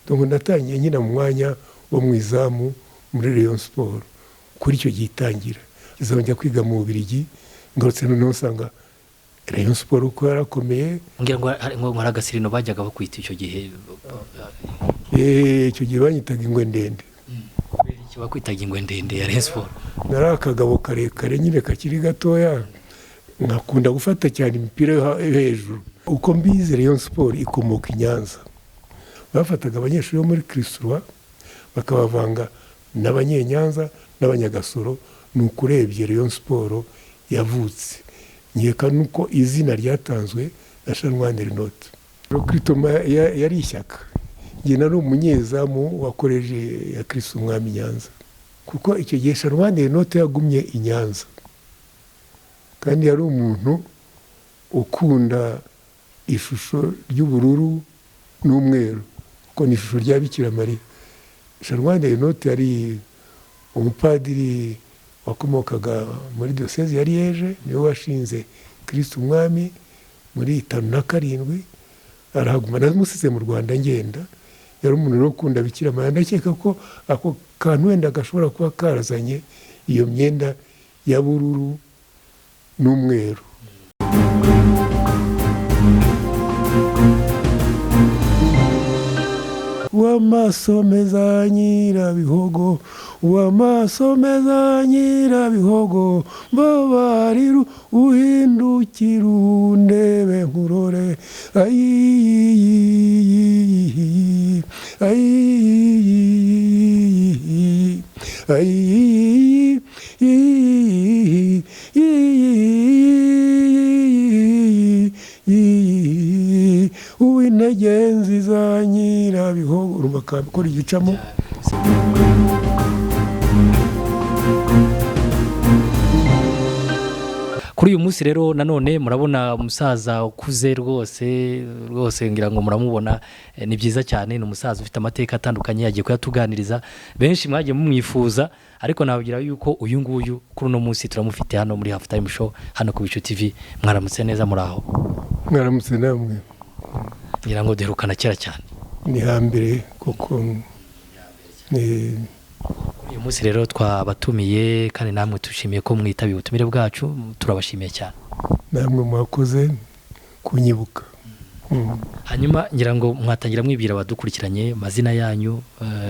donc natangiye nyina mu mwanya wo mu izamu muri Rayon Sport kuri icyo gitangira izongera kwiga mu Bubiligi ngarutse noneho nsanga Rayon Sport uko yarakomeye ngira ngo hari agasirino bajyaga bakwita icyo gihe icyo gihe banyitaga ingwe ndende iki bakwitaga ingwe ndende ya Rayon Sport nari akagabo karekare nyine kakiri gatoya nkakunda gufata cyane imipira yo hejuru uko mbize Rayon Sport ikomoka i Nyanza bafataga abanyeshuri bo muri Kristurwa bakabavanga n'abanyenyanza n'abanyagasoro nuko urebye Rayon Sport yavutse nkeka nuko izina ryatanzwe na Sharwandere Note Rokritoma yari ishyaka njye nari umunyezamu wa koleje ya Kristo Umwami Nyanza kuko icyo gihe Sharwandere Note yagumye i Nyanza kandi yari umuntu ukunda ishusho ry'ubururu n'umweru kuko ni ishusho rya Bikira Mariya. Sharwandere Note yari umupadiri wakomokaga muri diocese ya Liege niwe washinze Kristo Umwami muri 57 arahaguma namusize mu Rwanda ngenda yari umuntu ukunda Bikira Mariya ndakeka ko ako kantu wenda gashobora kuba karazanye iyo myenda ya bururu n'umweru. Wamasomeza Nyirabihogo wamasomeza Nyirabihogo mbabariru uhindukira undebe nkurore uw'integenzi za Nyirabihogo urumva kabikora igicamo. Kuri uyu munsi rero nanone murabona umusaza ukuze rwose ngira ngo muramubona ni byiza cyane ni umusaza ufite amateka atandukanye yagiye kuyatuganiriza benshi mwagiye mumwifuza ariko nabagira yuko uyu nguyu kuri uno munsi turamufite hano muri Half Time Show hano ku Bicu TV. Mwaramutse neza muri aho? Mwaramutse namwe. Ngira ngo derukana kera cyane ni hambere kuko uyu munsi rero twabatumiye kandi namwe tushimiye ko mwitabiye ubutumire bwacu turabashimiye cyane namwe mwakoze kunyibuka. Hanyuma ngira ngo mwatangira mwibwira abadukurikiranye mazina yanyu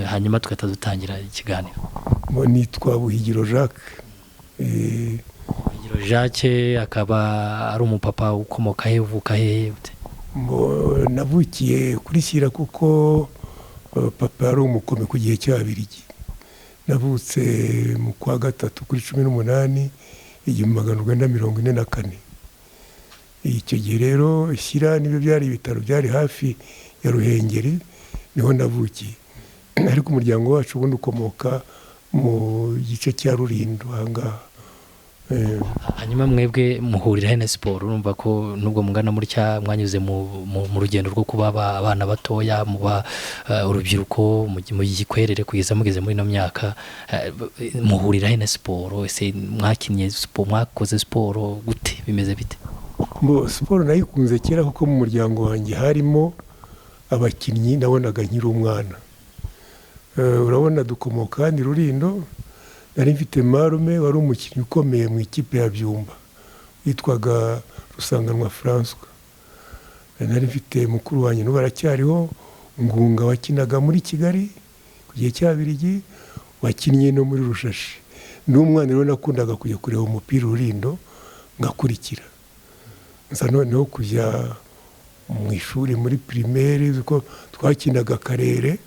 hanyuma tugahita dutangira ikiganiro. Nitwa Buhigiro Jacques. Buhigiro Jacques akaba ari umupapa ukomoka he uvuka he? Navukiye kuri Shyira kuko papa ari umukome ku gihe cy'Ababiligi. Navutse mu kwa gatatu kuri 18 1944. Icyo gihe rero Shyira nibyo byari ibitaro byari hafi ya Ruhengeri niho navukiye ariko umuryango wacu ubundi ukomoka mu gice cya Rulindo ahangaha. Hanyuma mwebwe muhurira Hene Sport urumva ko nubwo mungana muri cya mwanyuze mu rugendo rwo kuba abana batoya mu urubyiruko mu gikwerere kugeza mugeze muri no myaka muhurira Hene Sport ese mwakinye sport mwakoze sport gute bimeze bite? Sport nayikunze kera kuko mu muryango wanjye harimo abakinnyi nabonaga nkiri umwana. Urabona dukomoka kandi Rulindo nari mfite marume wari umukinnyi ukomeye mu ikipe ya Byumba yitwaga Rusanganwa François. Nari mfite mukuru wanjye n'ubu aracyariho Ngunga wakinaga muri Kigali ku gihe cy'Ababiligi wakinnye no muri Rushashi. N'umwana rero nakundaga kujya kureba umupira Rulindo ngakurikira. Nsa noneho kujya mu ishuri muri primaire uko twakinaga Karere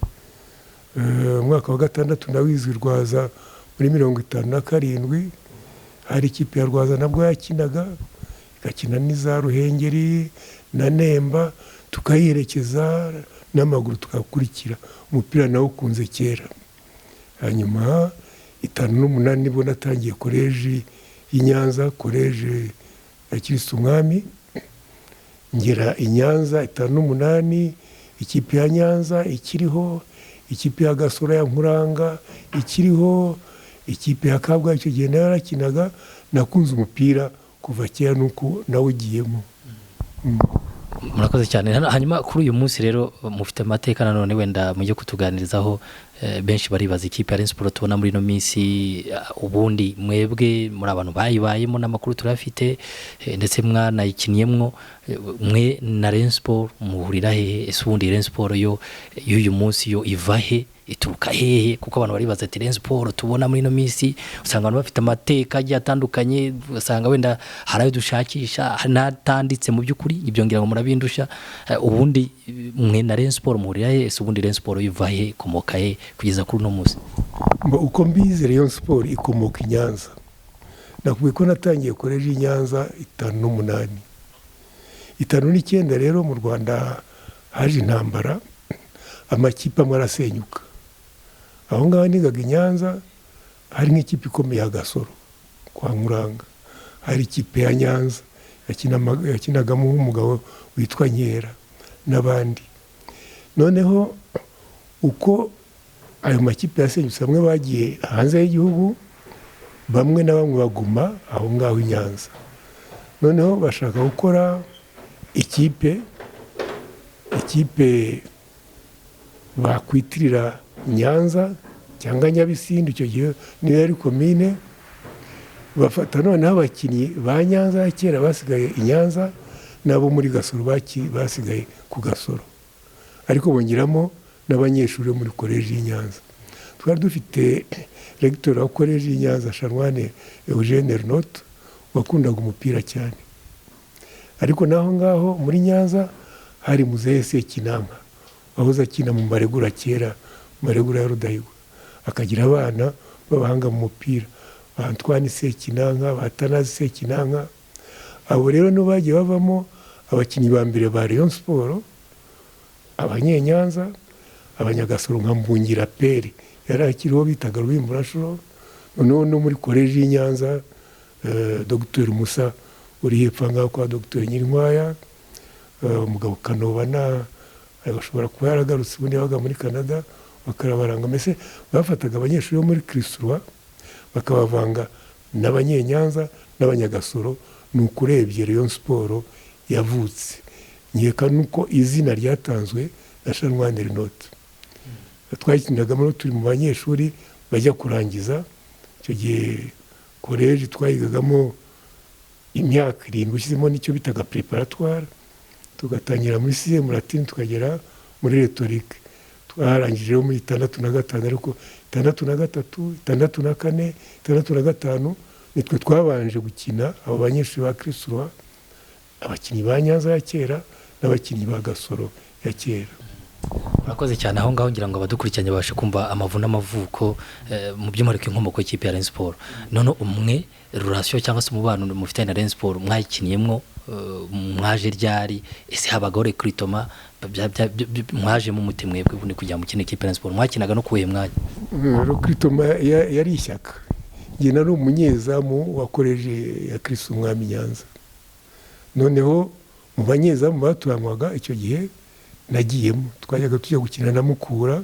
umwaka wa 6 nawizwe Rwaza muri 57 hari ikipe ya Rwaza nabwo yakinaga igakina n'iza Ruhengeri na Nemba tukayirekeza n'amaguru tukakurikira umupira nawo ukunze kera. Hanyuma 58 nibwo natangiye koleji y'Inyanza koleji ya Kristo Umwami ngera i Nyanza 58 ikipe ya Nyanza ikiriho ikipe ya Gasoro ya Nkuranga ikiriho ikipe ya Kabgayi icyo gihe narakinaga nakunze umupira kuva kera nuko nawe ugiyemo. murakoze cyane. Hanyuma kuri uyu munsi rero mufite amateka nanone wenda mujye kutuganirizaho, benshi baribaza ikipe ya Rayon Sports tubona muri ino minsi, ubundi mwebwe muri abantu bayibayemo n'amakuru turafite, ndetse mwanayikiniyemwo, mwe na Rayon Sports muhurira hehe? Ese ubundi Rayon Sports yo y'uyu munsi yo iva he, ituruka hehe? Kuko abantu baribaza ati Rayon Sports tubona muri ino minsi usanga abantu bafite amateka agiye atandukanye, usanga wenda hari ayo dushakisha n'atanditse mu by'ukuri, ibyo ngira ngo murabindusha. Ubundi mwe na Rayon Sports muhurira hehe? Ese ubundi Rayon Sports iva he, ikomoka he kugeza kuri uno munsi? Uko mbizi Rayon Sports ikomoka i Nyanza. Nakubwiye ko natangiye koleji i Nyanza 58. 59 rero mu Rwanda haje intambara, amakipe amwe arasenyuka. Aho ngaho nigaga i Nyanza hari nk'ikipe ikomeye ya Gasoro kwa Nkuranga, hari ikipe ya Nyanza yakinagamo umugabo witwa Nkera n'abandi. Noneho uko ayo makipe yasenyutse, bamwe bagiye hanze y'igihugu, bamwe na bamwe baguma aho ngaho i Nyanza. Noneho bashaka gukora ikipe bakwitirira Nyanza cyangwa Nyabisindi, icyo gihe niyo yari komine. Bafata noneho abakinnyi ba Nyanza ya kera basigaye i Nyanza n'abo muri Gasoro basigaye ku Gasoro, ariko bongeramo n'abanyeshuri muri koleji y'i Nyanza. Twari dufite rector wa koleji y'i Nyanza, Sharwane Eugene Renote, wakundaga umupira cyane. Ariko naho ngaho muri Nyanza hari Muzehe Sekinanka wahoze akina mu Maregura kera, Maregura ya Rudahigwa, akagira abana b'abahanga mu mupira, Antoine Sekinanka, Batanazi Sekinanka. Abo rero no bagiye bavamo abakinnyi ba mbere ba Rayon Sports, abanyenyanza, abanyagasoro nka Mbungira Peri yari akiriho bitaga Rwimburashuro. Noneho no muri koleji y'i Nyanza Dr Musa uri hepfo ngaho kwa Dr Nyirinkwaya, umugabo Kanobana agashobora kuba yaragarutse ubundi yabaga muri Canada, bakarabaranga. Mbese bafataga abanyeshuri bo muri Kristurwa bakabavanga n'abanyenyanza n'abanyagasoro. Ni ukurebye Rayon Sports yavutse. Nkeka nuko izina ryatanzwe na Sharwane Renote. Twakinagamo turi mu banyeshuri bajya kurangiza. Icyo gihe koleji twayigagamo imyaka 7 ushyizemo n'icyo bitaga preparatoire, tugatangira muri sixième latine tukagera muri rhétorique. Twarangije muri 65, ariko 63, 64, 65 nitwe twabanje gukina abo banyeshuri ba Kristurwa, abakinnyi ba Nyanza ya kera n'abakinnyi ba Gasoro ya kera. Murakoze cyane. Aho ngaho ngira ngo abadukurikiranye babashe kumva amavu n'amavuko mu by'umwihariko inkomoko y'ikipe ya Rayon Sports. None umwe relation cyangwa se umubano mufitanye na Rayon Sports mwayikiniyemo, mwaje ryari? Ese habagaho recruitment, mwaje mu mute mwebwe bundi kujya mu kine ikipe ya Rayon Sports? Mwakinaga no kuye mwanya? Recruitment yari ishyaka. Nge nari umunyezamu wa koleji ya Kristo Umwami Nyanza. Noneho mu banyezamu baturanwaga icyo gihe nagiyemo, twajyaga tujya gukina na Mukura.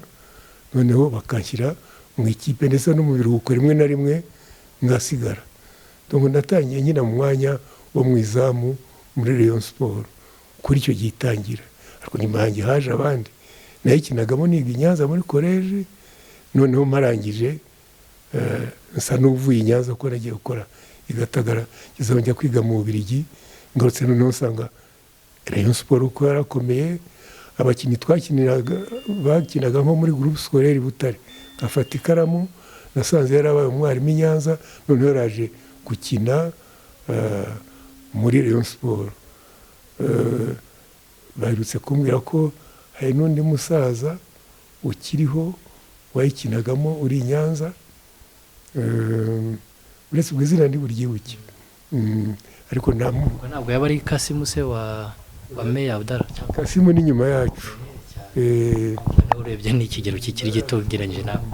Noneho bakanshyira mu ikipe, ndetse no mu biruhuko rimwe na rimwe ngasigara. Donc natangiye nyina mu mwanya wo mu izamu muri Rayon Sports kuri icyo gihe itangira. Ariko nyuma yanjye haje abandi nayikinagamo niga i Nyanza muri koleji. Noneho marangije nsa n'uvuye i Nyanza ko nagiye gukora i Gatagara, ngeze njya kwiga mu Bubiligi. Ngarutse noneho usanga Rayon Sports uko yarakomeye, abakinnyi bakinaga nko muri groupe scolaire Butare. Afata ikaramu, nasanze yarabaye umwarimu i Nyanza, noneho yaraje gukina muri Rayon Sports. Baherutse kumbwira ko hari n'undi musaza ukiriho wayikinagamo uri i Nyanza, uretse ubwo izina ndi buryibuke. Ariko ntabwo yaba ari Kasimu se wa Meya Abdara? Kasimu ni nyuma yacu. Urebye n'ikigero kikiri gito ugereranyije nawe.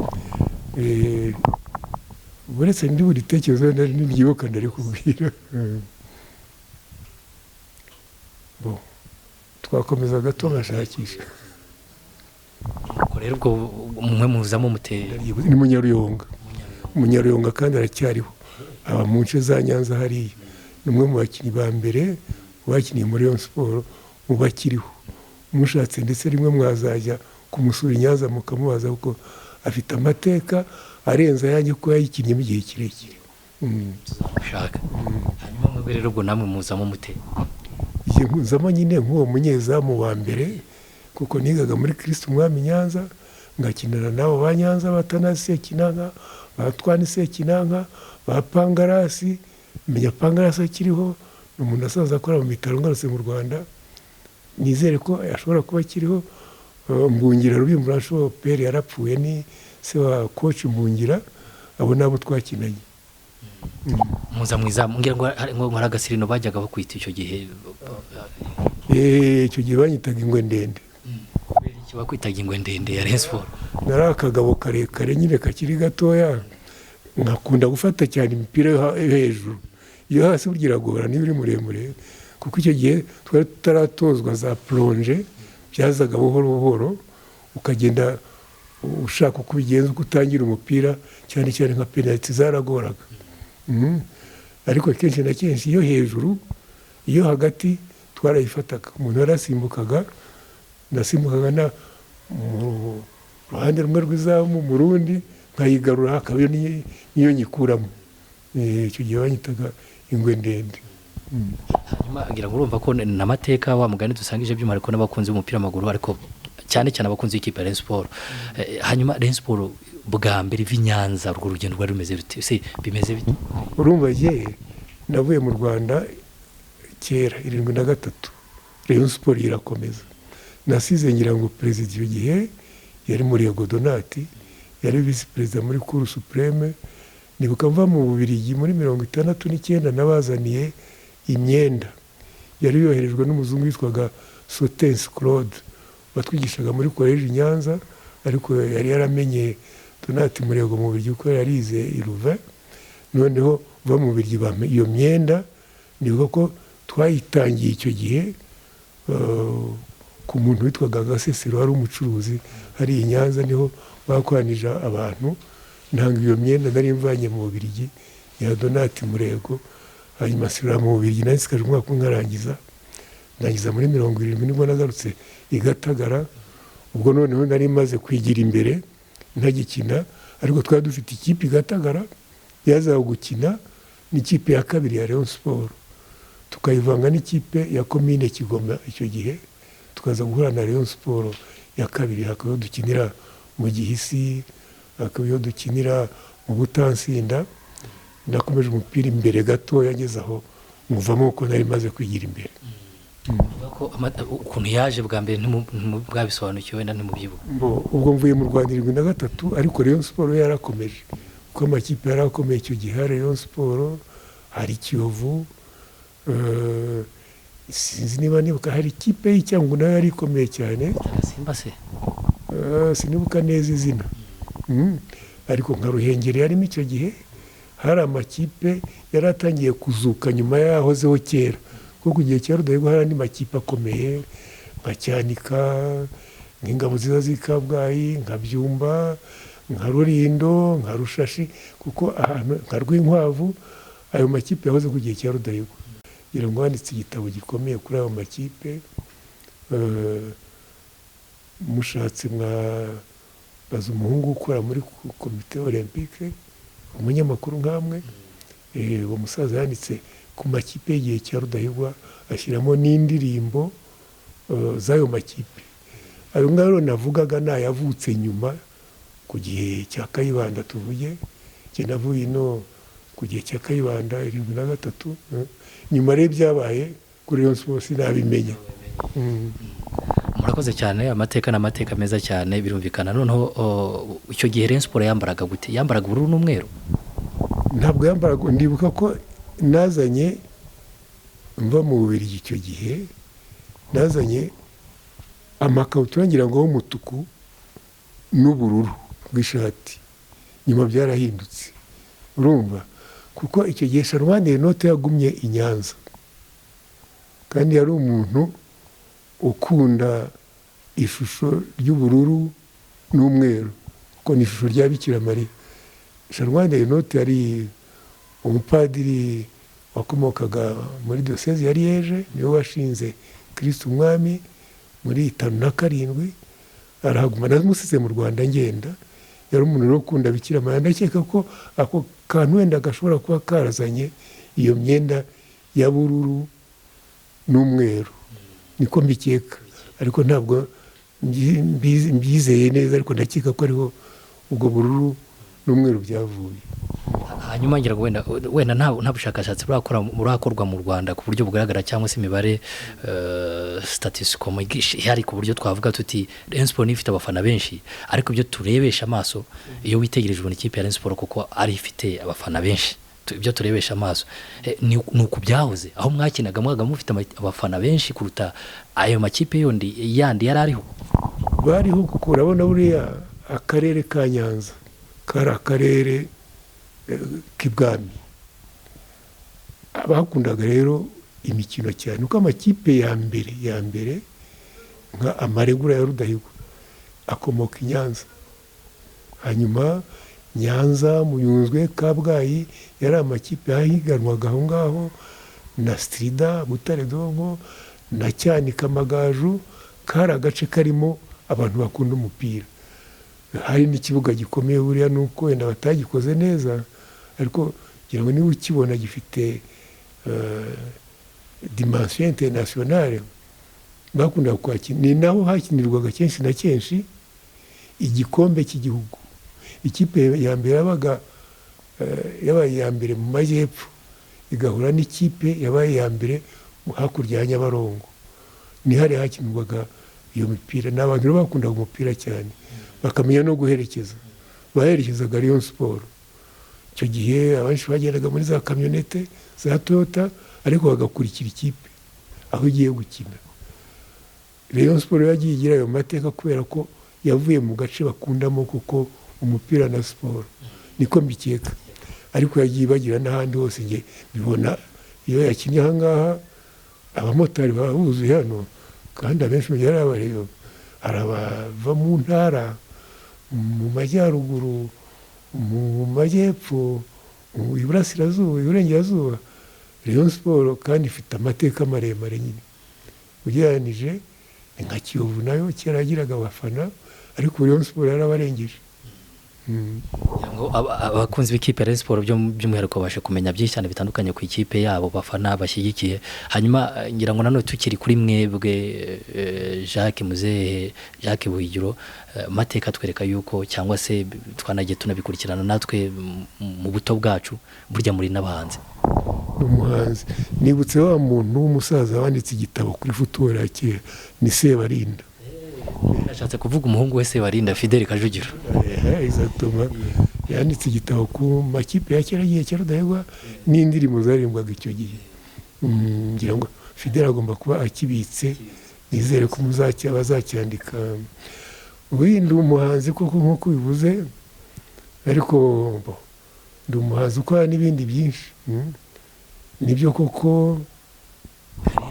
Uretse ndi buri tekerezo n'ibyibuka ndari kubwira. Bo twakomeza gato ngashakisha. Rero ubwo umwe muzamo muteye ni Munyaruyonga. Munyaruyonga kandi aracyariho, aba mu nce za Nyanza hariya. Ni umwe mu bakinnyi ba mbere bakiniye muri Rayon Sports mu bakiriho, mushatse ndetse rimwe mwazajya kumusura i Nyanza mukamubaza kuko afite amateka arenze ayanjye ko yayikinnyemo igihe kirekire. tuzamushaka. Hanyuma mwebwe rero ubwo namwe muzamo mute? Igihe nkuzamo nyine nk'uwo munyezamu wa mbere kuko nigaga muri Kristo Umwami Nyanza, ngakinana n'abo ba Nyanza Batanasi Sekinanka, ba Twana Sekinanka, ba Pangarasi. Menya Pangarasi akiriho, ni umuntu asaza akora mu bitaro ngarutse mu Rwanda, nizere ko ashobora kuba akiriho. Mbungira Rubimbura Nshobo Pere yarapfuye, ni se wa coach Mbungira, abo nabo twakinanye. Muza mwizamu ngira ngo hari agasirino bajyaga bakwita icyo gihe. Icyo gihe banyitaga ingwe ndende. Iki bakwitaga ingwe ndende ya Rayon Sports? Nari akagabo karekare nyine kakiri gatoya, nkakunda gufata cyane imipira yo hejuru, iyo hasi burya iragora niba uri muremure, kuko icyo gihe twari tutaratozwa za plonge, byazaga buhoro buhoro ukagenda ushaka uko ubigenza uko utangira umupira, cyane cyane nka penaliti zaragoraga. Ariko kenshi na kenshi iyo hejuru, iyo hagati twarayifataga. Umuntu yarasimbukaga, nasimbukaga na mu ruhande rumwe rw'izamu, mu rundi nkayigarura hakaba niyo nyikuramo. Icyo gihe banyitaga ingwe ndende. Hanyuma agira ngo urumva ko n'amateka wa mugani dusangije by'umwihariko n'abakunzi b'umupira w'amaguru, ariko cyane cyane abakunzi b'ikipe ya Rayon Sports. Hanyuma Rayon Sports bwa mbere iva i Nyanza, urwo rugendo rwari rumeze bite? Se bimeze bite? Urumva je navuye mu Rwanda kera 73, Rayon Sports irakomeza. Nasize ngira ngo perezida icyo gihe yari Murego Donati, yari vice perezida muri Cour Supreme. Nibuka mva mu Bubiligi muri 69 nabazaniye imyenda yari yoherejwe n'umuzungu witwaga Sotens Claude, batwigishaga muri college Nyanza, ariko yari yaramenye Donati Murego mu Bubiligi ko yarize i Louvain. Noneho va mu Bubiligi bampe iyo myenda. Nibuka ko twayitangiye icyo gihe ku muntu witwaga Gasesero, wari umucuruzi hari i Nyanza, niho bakwanije abantu. Ntanga iyo myenda nari mvanye mu Bubiligi ya Donati Murego, hanyuma sira mu Bubiligi nasikaje umwaka nkarangiza, ndangiza muri 70 nibwo nagarutse i Gatagara. Ubwo noneho nari maze kwigira imbere ntagikina, ariko twari dufite ikipe i Gatagara yazaga gukina n'ikipe ya kabiri ya Rayon Sports, tukayivanga n'ikipe ya Komine Kigoma. Icyo gihe tukaza guhura na Rayon Sports ya kabiri, hakaba dukinira mu Gihisi, hakaba dukinira mu Butansinda. Nakomeje umupira imbere gato, yageze aho muvamo uko nari maze kwigira imbere. Ukuntu yaje bwa mbere bwabisobanukiwe wenda ntimubyibuka? Ubwo mvuye mu Rwanda 73, ariko Rayon Sports yarakomeje kuko amakipe yarakomeye icyo gihe. Rayon Sports, hari Kiyovu, sinzi niba nibuka hari ikipe y'Icyangugu nayo yari ikomeye cyane, Simba se sinibuka neza izina. Ariko nka Ruhengeri yarimo icyo gihe. Hari amakipe yaratangiye kuzuka nyuma yahozeho kera, kuko igihe cya Rudahigwa hari andi makipe akomeye nka Cyanika, nk'Ingabo Ziza z'i Kabgayi, nka Byumba, nka Rulindo, nka Rushashi, kuko ahantu nka Rwinkwavu, ayo makipe yahoze ku gihe cya Rudahigwa. Ngira ngo handitse igitabo gikomeye kuri ayo makipe. Mushatse baza umuhungu ukora muri komite olympique, umunyamakuru nkamwe, uwo musaza yanditse ku makipe y'igihe cya Rudahigwa, ashyiramo n'indirimbo z'ayo makipe. Ayo ngayo navugaga nayavutse nyuma ku gihe cya Kayibanda. Tuvuge njye navuye ino ku gihe cya Kayibanda 73, nyuma rero byabaye kuri Rayon Sports nabimenya. Murakoze cyane, amateka n'amateka meza cyane birumvikana. Noneho icyo gihe Rayon Sports yambaraga gute? Yambaraga ubururu n'umweru? Ntabwo yambaraga, ndibuka ko nazanye mva mu Bubiligi icyo gihe, nazanye amakabutura ngira ngo y'umutuku n'ubururu bw'ishati. Nyuma byarahindutse, urumva, kuko icyo gihe Sharwani Enote yagumye i Nyanza, kandi yari umuntu ukunda ishusho ry'ubururu n'umweru, kuko ni ishusho rya Bikira Mariya. Sharwani Enote yari umupadiri wakomokaga muri diocese ya Liège, niwe washinze Kristo umwami muri 57 arahaguma. Namusize mu Rwanda ngenda, yari umuntu rero ukunda Bikira Mariya. Ndakeka ko ako kantu wenda gashobora kuba karazanye iyo myenda ya bururu n'umweru, niko mbikeka, ariko ntabwo mbyizeye neza, ariko ndakeka ko ariho ubwo bururu n'umweru byavuye. hanyuma ngira ngo wenda nta bushakashatsi burakorwa mu Rwanda ku buryo bugaragara cyangwa se imibare statistical ihari ku buryo twavuga tuti Rayon Sport ifite abafana benshi, ariko ibyo turebesha amaso iyo witegereje ubona ikipe ya Rayon Sport kuko ari ifite abafana benshi, ibyo turebesha amaso ni uku byahoze aho mwakinaga mwaga mufite abafana benshi kuruta ayo makipe yandi yari ariho. Bariho kuko urabona buriya akarere ka Nyanza kari akarere k'ibwami, abakundaga rero imikino cyane uko amakipe ya mbere nka Amaregura ya Rudahigwa akomoka i Nyanza, hanyuma Nyanza, Muyunzwe, Kabgayi yari amakipe yahiganwaga aho ngaho, na Strida, Butare Dongo na Cyanika, Amagaju, kari agace karimo abantu bakunda umupira. Hari n'ikibuga gikomeye buriya nuko wenda batagikoze neza, ariko ngira ngo niba ukibona gifite dimension internationale. Bakunda kwakina, ni naho hakinirwaga kenshi na kenshi igikombe cy'igihugu. Ikipe ya mbere yabaye ya mbere mu majyepfo igahura n'ikipe yabaye ya mbere hakurya ya Nyabarongo, ni hari hakinirwaga iyo mipira. N'abantu bakundaga umupira cyane, bakamenya no guherekeza, baherekezaga Rayon Sport. Icyo gihe abanshi bagendaga muri za kamyonete za Toyota, ariko bagakurikira ikipe aho igiye gukina. Rayon Sport yagiye igira ayo mateka kubera ko yavuye mu gace bakundamo kuko umupira na siporo, niko mbikeka. Ariko yagiye bagira n'ahandi hose, nge bibona iyo yakinnye aha ngaha abamotari babuzuye hano, kandi abenshi mu gihe arabava mu ntara, mu majyaruguru, mu majyepfo, mu iburasirazuba, iburengerazuba. Rayon Sport kandi ifite amateka maremare nyine ugereranije nka Kiyovu nayo kera yagiraga abafana, ariko Rayon Sport yarabarengeje. Abakunzi b'ikipe ya Rayon Sport by'umwihariko babasha kumenya byinshi cyane bitandukanye ku ikipe yabo bafana bashyigikiye. Hanyuma ngira ngo nanone tukiri kuri mwebwe Jacques Muzehe, Jacques Buhigiro, mateka twereka yuko cyangwa se twanagiye tunabikurikirana natwe mu buto bwacu, burya muri n'abahanzi. Umuhanzi nibutse wa muntu w'umusaza wanditse igitabo kuri football ya kera, ni Sebarinda. Nashatse kuvuga umuhungu we Sebarinda, Fidel Kajugiro. Exactement. Yanditse igitabo ku makipe ya kera gihe cya Rudahigwa n'indirimbo zaririmbwaga icyo gihe. Ngira ngo Fidel agomba kuba akibitse, nizere ko bazacyandika. Ndi umuhanzi koko nk'uko bivuze, ariko ndi umuhanzi ukora n'ibindi byinshi. Nibyo koko.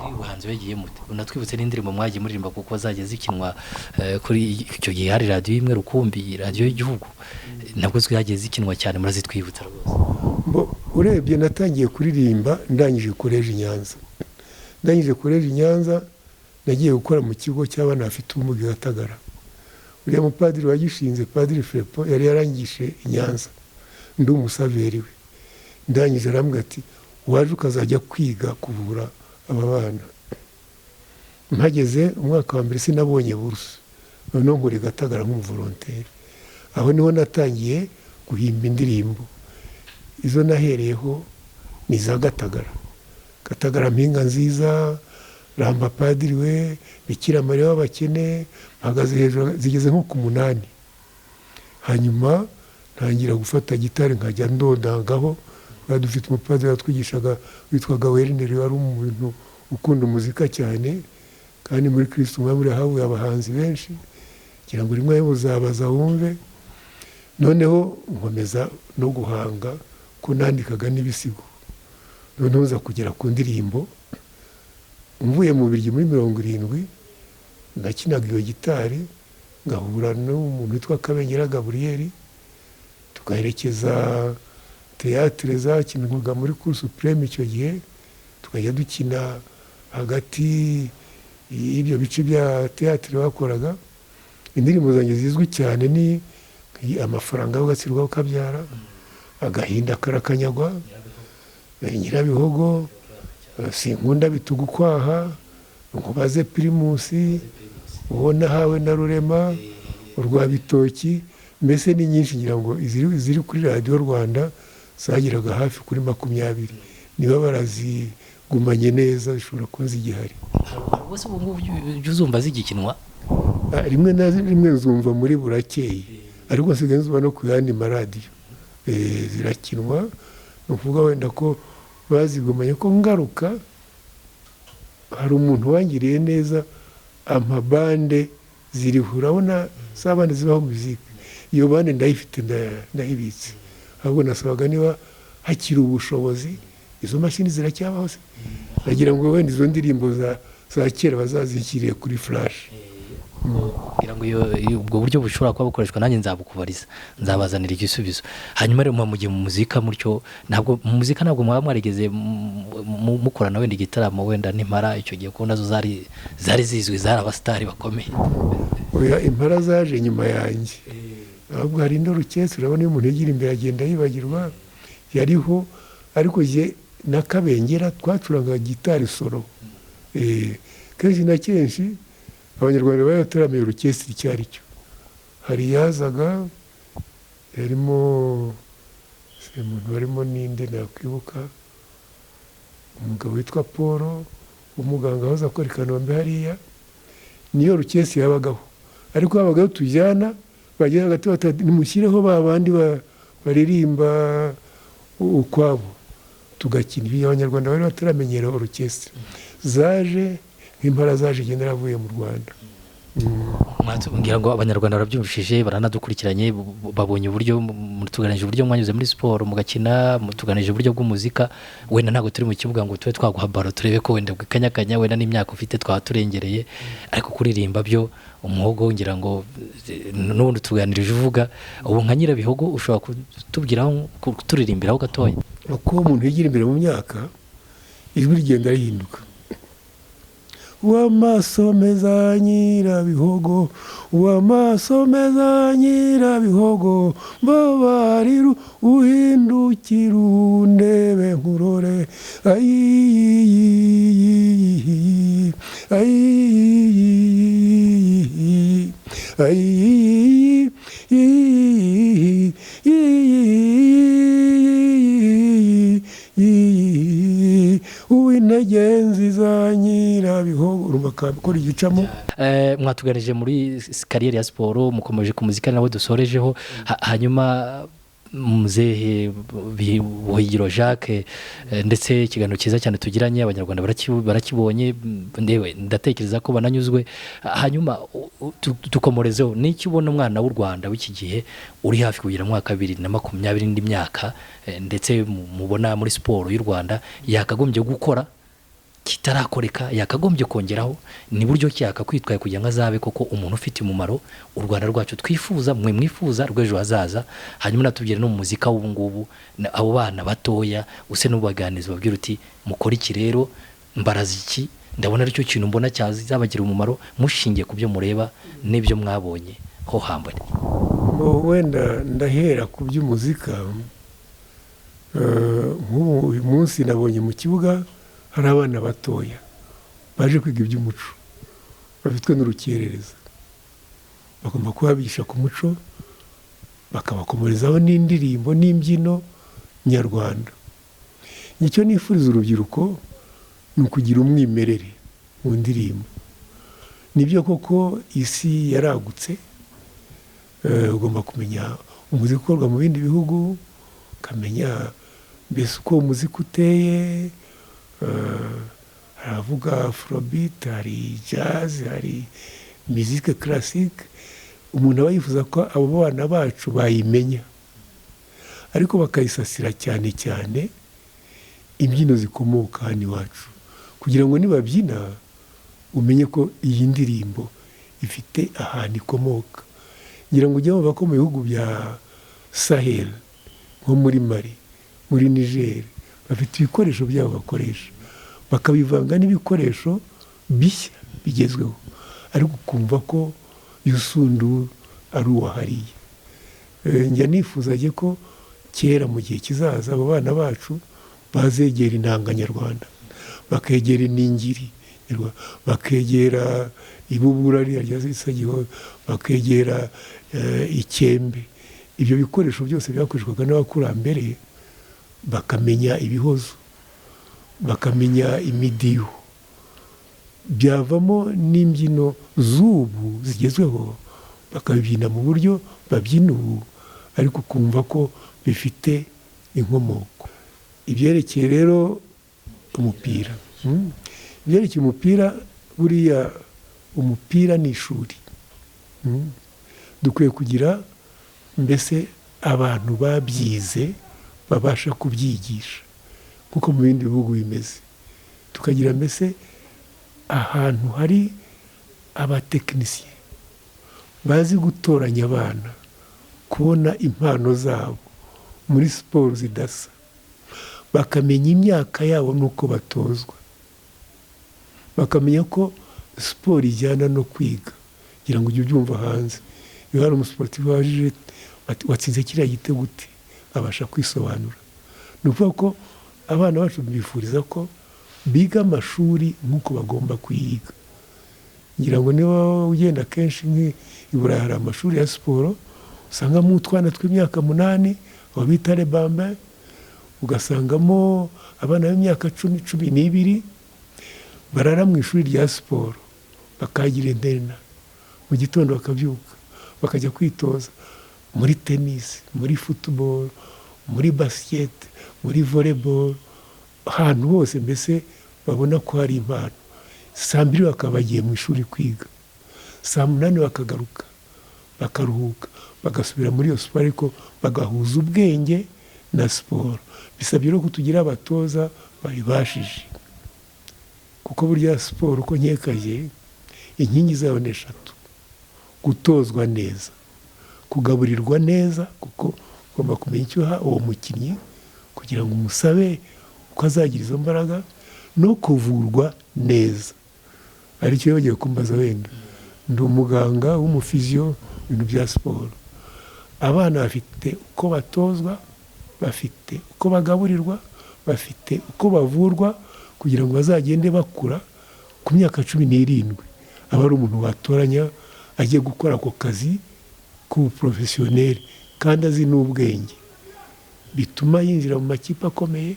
Ubuhanzi wegiye mute? Unatwibutse n'indirimbo mwagiye muririmba kuko zagiye zikinwa kuri icyo gihe hari radio imwe Rukumbi, radio y'igihugu, nabwo zagiye zikinwa cyane, murazitwibutsa rwose. Urebye natangiye kuririmba ndangije college Nyanza. Ndangije college Nyanza nagiye gukora mu kigo cy'abana bafite ubumuga Gatagara. Uriya mupadiri wagishinze, Padiri Frepo, yari yarangishe Nyanza, ndi umusaveri we. Ndangije arambwira ati waje ukazajya kwiga kuvura aba bana. Mpageze umwaka wa mbere sinabonye buruse, noneho nkuri Gatagara nk'umuvolontaire. Aho niho natangiye guhimba indirimbo. Izo nahereyeho ni za Gatagara. Gatagara mpinga nziza, Ramba Padiri we, Bikira Mariya w'abakene, mpagaze hejuru, zigeze nko ku 8. Hanyuma ntangira gufata gitari nkajya ndodangaho. Dufite umupadiri watwigishaga witwaga Werineri, wari umuntu ukunda umuzika cyane, kandi muri Kristo umwami havuye abahanzi benshi, kugira ngo rimwe uzabaza wumve. Noneho nkomeza no guhanga ko nandikaga n'ibisigo. Noneho nza kugera ku ndirimbo, mvuye mu Birigi muri 70, nakinaga iyo gitari, ngahura n'umuntu witwa Kabengera Gabriel, tugaherekeza teatre zakinwaga muri Cour Supreme icyo gihe, tukajya dukina hagati ibyo bice bya teatire bakoraga. Indirimbo zanjye zizwi cyane ni amafaranga y'agatsirwa ukabyara, agahinda karakanyagwa, nyirabihogo, sinkunda bitugukwaha, nkubaze pirimusi, uwo nahawe na rurema, urwa bitoki. Mbese ni nyinshi ngira ngo ziri kuri radiyo Rwanda zageraga hafi kuri 20. Niba barazigumanye neza zishobora kuba zigihari. Ubwo ubu ngubu ujya uzumva zigikinwa? Rimwe na rimwe nzumva muri burakeye, ariko nsigaye nzumva no ku yandi maradiyo zirakinwa. Ni ukuvuga wenda ko bazigumanye. Ko ngaruka hari umuntu wangiriye neza, amabande ziriho, urabona za bande zibaho muzika, iyo bande ndayifite ndayibitse, ahubwo nasabaga niba hakiri ubushobozi izo mashini ziracyabaho se, nagira ngo wenda izo ndirimbo za kera bazazishyiriye kuri flash. kugira ngo ubwo buryo bushobora kuba bukoreshwa, nanjye nzabukubariza, nzabazanira igisubizo. Hanyuma rero mu gihe mu muzika mutyo, ntabwo mu muzika ntabwo mwaba mwarigeze mukorana wenda igitaramo wenda n'impara icyo gihe, ko nazo zari zizwi, zari abasitari bakomeye? Oya, impara zaje nyuma yanjye, ahubwo hari n'orukesi. Urabona iyo umuntu yigira imbere agenda yibagirwa, yariho. Ariko je na Kabengera twacuranga gitari solo, kenshi na kenshi abanyarwanda bari bataramiye orukesitiri icyo ari cyo. Hari yazaga yarimo umuntu barimo ninde nakwibuka, umugabo witwa Paul umuganga wahoze akora i Kanombe hariya, niyo orukesitiri yabagaho. Ariko habagaho tujyana, bagera hagati batatu nimushyireho ba bandi baririmba ukwabo, tugakina. Ibyo abanyarwanda bari bataramenyera orukesitiri. Zaje nk'impara zaje igendera avuye mu Rwanda. Ngira ngo abanyarwanda barabyumvishije, baranadukurikiranye, babonye uburyo mutuganije, uburyo mwanyuze muri siporo mugakina, mutuganije uburyo bw'umuzika. Wenda ntabwo turi mu kibuga ngo tube twaguha baro turebe ko wenda bwikanyakanya, wenda n'imyaka ufite twaba turengereye, ariko kuririmba byo umuhogo ngira ngo n'ubundi tuganirije uvuga. Ubu nka nyirabihogo ushobora kutubwiraho, kuturirimbiraho gatoya? Uko umuntu yigira imbere mu myaka, ijwi rigenda rihinduka. Uw'amaso meza nyirabihogo, uw'amaso meza nyirabihogo, mbabarira uhindukira undebe nkurore. Ayi uw'intege za nyirabihogo, urumva akora igicamo. Mwatuganije muri kariyeri ya siporo, mukomeje ku muzika nawe dusorejeho. Hanyuma muzehe Buhigiro Jacques, ndetse ikiganiro cyiza cyane tugiranye, abanyarwanda barakibonye, ndewe ndatekereza ko bananyuzwe. Hanyuma tukomorezeho, n'iki ubona umwana w'u Rwanda w'iki gihe uri hafi kugira mu mwaka 2020 n'indi myaka, ndetse mubona muri siporo y'u Rwanda yakagombye gukora kitarakoreka, yakagombye kongeraho, ni buryo cyaka kwitwaye kugira ngo azabe koko umuntu ufite umumaro u Rwanda rwacu twifuza, mwe mwifuza rw'ejo hazaza. Hanyuma natubwire no mu muzika w'ubu ngubu, abo bana batoya use n'ubaganiza, babwira uti mukora iki rero, mbaraza iki, ndabona aricyo kintu mbona cyazabagira umumaro, mushingiye ku byo mureba n'ibyo mwabonye ho hambere. Wenda ndahera ku by'umuzika. Nk'ubu uyu munsi nabonye mu kibuga hari abana batoya baje kwiga iby'umuco, bafitwe n'urukerereza. Bagomba kubabigisha ku muco, bakabakomerezaho n'indirimbo n'imbyino nyarwanda. Nicyo nifuriza urubyiruko, ni ukugira umwimerere mu ndirimbo. Nibyo koko isi yaragutse, ugomba kumenya umuziki ukorwa mu bindi bihugu, ukamenya mbese uko umuziki uteye. Haravuga afrobeat, hari jazz, hari musique classique. Umuntu aba yifuza ko abo bana bacu bayimenya, ariko bakayisasira cyane cyane imbyino zikomoka hano iwacu, kugira ngo nibabyina umenye ko iyi ndirimbo ifite ahantu ikomoka. Ngira ngo ujye wumva ko mu bihugu bya Sahel, nko muri Mali, muri Niger, bafite ibikoresho byabo bakoresha, bakabivanga n'ibikoresho bishya bigezweho, ariko ukumva ko yusundu ari uwahariye. Njya nifuzaga ko kera mu gihe kizaza abo bana bacu bazegera intanga nyarwanda, bakegera iningiri, bakegera ibubura rya Zisagiho, bakegera ikembe. Ibyo bikoresho byose byakoreshwaga n'abakurambere, bakamenya ibihozo, bakamenya imidiho, byavamo n'imbyino z'ubu zigezweho, bakabibyina mu buryo babyina ubu, ariko ukumva ko bifite inkomoko. Ibyerekeye rero umupira, ibyerekeye umupira, buriya umupira ni ishuri. Dukwiye kugira mbese abantu babyize babasha kubyigisha kuko mu bindi bihugu bimeze, tukagira mbese ahantu hari abatekinisiye bazi gutoranya abana, kubona impano zabo muri siporo zidasa, bakamenya imyaka yabo n'uko batozwa, bakamenya ko siporo ijyana no kwiga, kugira ngo ujye ubyumva hanze. Iyo hari umusiporutifu wajije watsinze kiriya gitego gute, abasha kwisobanura. Ni ukuvuga ko abana bacu bifuriza ko biga amashuri nk'uko bagomba kuyiga. Ngira ngo niba ugenda kenshi nk'i Burayi hari amashuri ya siporo, usangamo utwana tw'imyaka 8 abo bita rebamba, ugasangamo abana b'imyaka 10-12 barara mu ishuri rya siporo, bakagira interina, mu gitondo bakabyuka bakajya kwitoza muri tennis, muri football, muri basket, muri volleyball, ahantu hose mbese babona ko hari impano. Saa 2 bakaba bagiye mu ishuri kwiga, saa 8 bakagaruka bakaruhuka, bagasubira muri iyo siporo, ariko bagahuza ubwenge na siporo. Bisabye rero ko tugira abatoza babibashije, kuko burya siporo uko nkekaye inkingi zayo ni 3: gutozwa neza, kugaburirwa neza, kuko ugomba kumenya icyo uha uwo mukinnyi kugira ngo umusabe uko azagira izo mbaraga, no kuvurwa neza. Aricyo bagiye kumbaza, wenda ndi umuganga w'umufiziyo ibintu bya siporo, abana bafite uko batozwa, bafite uko bagaburirwa, bafite uko bavurwa, kugira ngo bazagende bakura ku myaka 17 aba ari umuntu watoranya agiye gukora ako kazi k'ubuprofesiyoneri kandi azi n'ubwenge, bituma yinjira mu makipe akomeye,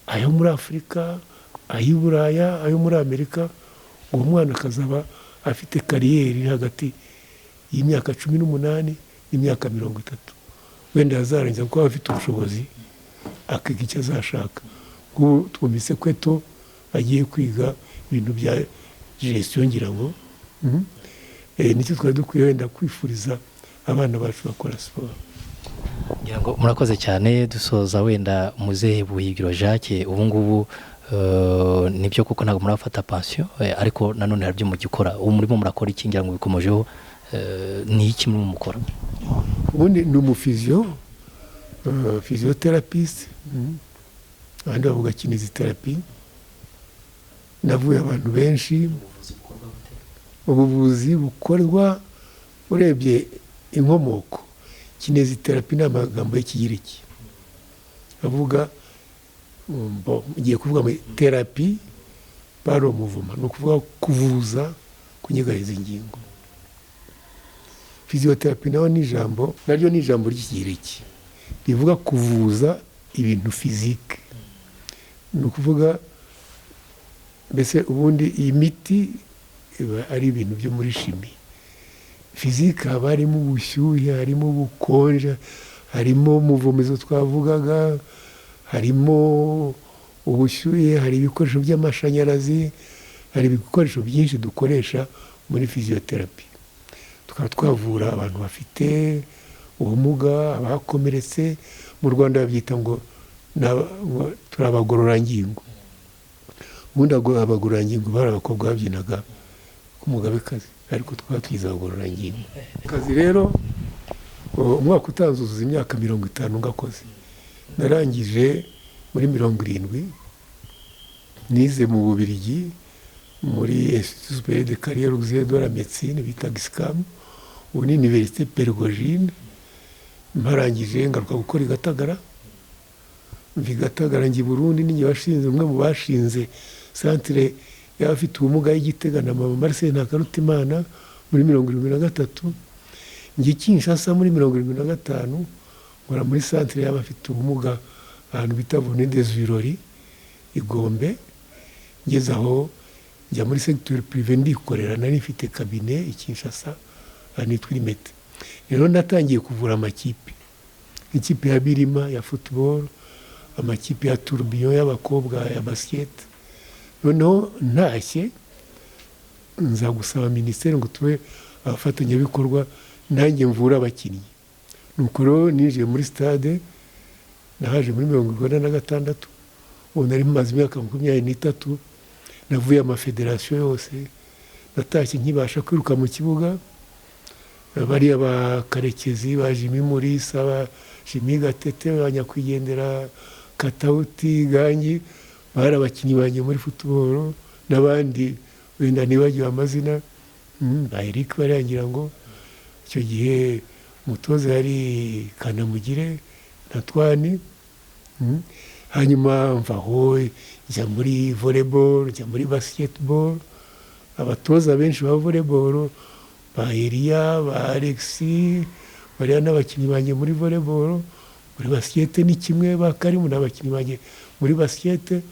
ayo muri Afurika, ayo Buraya, ayo muri Amerika. Uwo mwana akazaba afite kariyeri hagati y'imyaka 18 n'imyaka 30, wenda yazarangiza kuko afite ubushobozi akiga icyo azashaka. Ubu twumvise ko Eto agiye kwiga ibintu bya gestion, ngira ngo nicyo twari dukwiye wenda kwifuriza abana bacu bakora siporo. Ngira ngo murakoze cyane. Dusoza wenda Muzehe Buhigiro Jacques, ubu ngubu nibyo kuko ntabwo murafata pension, ariko nanone hari byo mugikora. Ubu murimo murakora iki? Ngira ngo bikomejeho, ni iki muri mukora? Ubundi ni umufiziyo, physiotherapist, abandi bavuga kinesiotherapy. Navuye abantu benshi. Ubuvuzi bukorwa, urebye inkomoko, kinesiotherapy ni amagambo y'Ikigiriki avuga ugiye kuvuga muri therapy par mouvement, ni ukuvuga kuvuza, kunyeganyeza ingingo. Physiotherapy nayo ni ijambo, naryo ni ijambo ry'Ikigiriki rivuga kuvuza ibintu physique. Ni ukuvuga mbese ubundi iyi miti iba ari ibintu byo muri shimi. Physique haba harimo ubushyuhe, harimo ubukonje, harimo umuvumizo twavugaga, harimo ubushyuhe, hari ibikoresho by'amashanyarazi, hari ibikoresho byinshi dukoresha muri physiotherapy. Tukaba twavura abantu bafite ubumuga, abakomeretse. Mu Rwanda babyita ngo turi abagororangingo. Ubundi abagororangingo bari abakobwa babyinaga k'umugabekazi, ariko twaba twiza abagororangingo. Akazi rero umwaka utazuzuza imyaka 50 ngakoze. Narangije muri 70, nize mu Bubiligi muri Institut Supérieur de Carrière Auxiliaire de la Médecine bitaga ISCAM, ubu ni Université Périgogine. Mparangije ngaruka gukora i Gatagara, mva i Gatagara njya i Burundi, ninjye washinze umwe mu bashinze centre y'abafite ubumuga y'Igitega na mama Marcel Ntakarutimana muri 1973. Njye Kinshasa muri 1975 nkora muri centre y'abafite ubumuga ahantu bita Avenue des Virori i Gombe. Ngeze aho njya muri secteur privé ndikorera, nari mfite cabinet i Kinshasa anitwa Limete. Rero natangiye kuvura amakipe, ikipe ya Birima ya football, amakipe ya Tourbillon y'abakobwa ya basket. Noneho ntashye nza gusaba ministeri ngo tube abafatanyabikorwa nanjye mvura abakinnyi. Nuko rero nije muri stade, nahaje muri 1996, ubu nari maze imyaka 23, navuye amafederasiyo yose, natashye nkibasha kwiruka mu kibuga. Bariya ba Karekezi, ba Jimmy Mulisa, ba Jimmy Gatete, ba Nyakwigendera, Katauti, Gangi, bari abakinnyi banjye muri football, n'abandi wenda nibagiwe amazina, ba Eric barangira ngo icyo gihe umutoza yari Kanamugire na Twani. Hanyuma mvaho njya muri volleyball, njya muri basketball. Abatoza benshi ba volleyball ba Elia, ba Alexi, bariya n'abakinnyi banjye muri volleyball. Muri basket ni kimwe, ba Karimu n'abakinnyi banjye muri basket.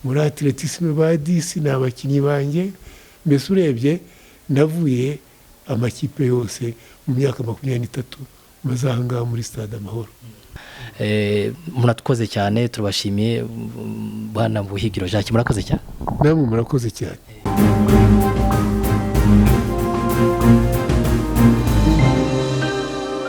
Muri atletisme ba Disi n'abakinnyi banjye. Mbese urebye navuye amakipe yose mu myaka 23 maze aha ngaha muri Stade Amahoro. Murakoze cyane, turabashimiye Bwana Buhigiro Jacques, murakoze cyane. Namwe murakoze cyane.